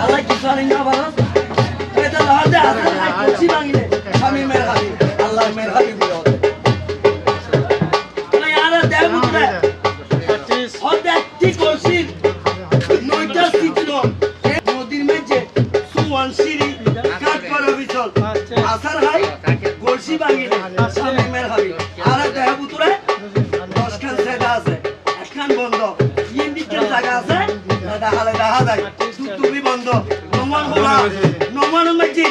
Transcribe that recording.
আল্লাহ কি জানি না বাবা এটা লাহাতে আছে কুচি ভাঙিলে আমি মের হাবি আল্লাহ মের হাবি দিও না यार দেব মুতরে 25 অর্ধেক ঠিক করছি নয়টা সিজন নদীর মেঝে সুওয়ান সিরি কাট করা বিচল আসার হাই কুচি ভাঙিলে আমি মের হাবি আর দেব মুতরে 10 খান সেটা আছে একখান বন্ধ ইন্ডিকের জায়গা আছে দেখা যায় তুমি বন্ধ নমান হলা নমান মাঝি